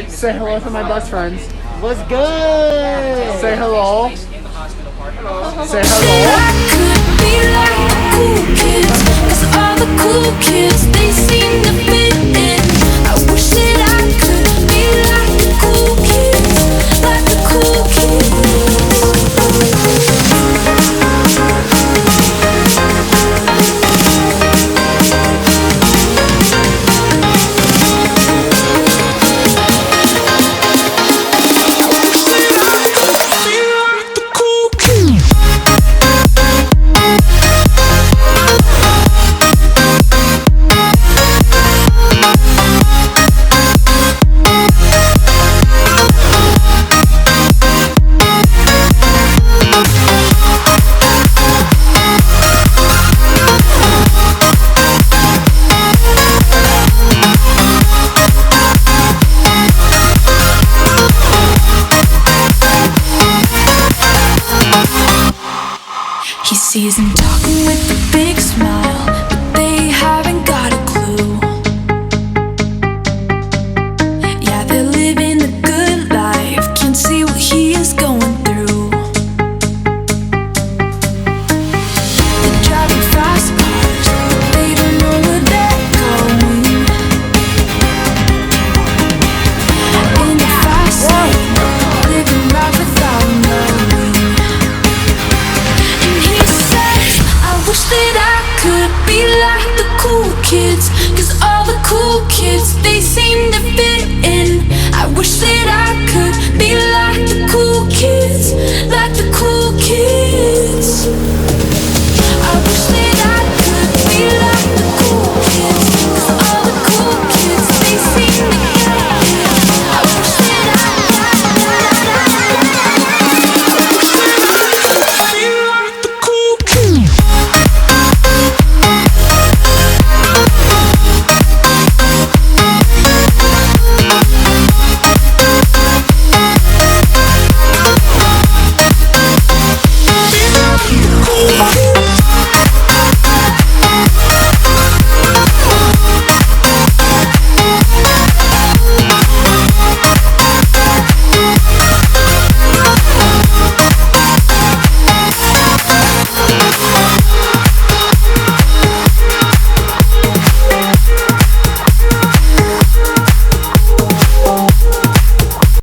Say hello to my best friends. What's good? Say hello. Say hello. I could be like the cool kids, 'cause all the cool kids, they seem to fit in. I wish that I could be like the cool kids, like the cool kids. He sees him talking with a big smile.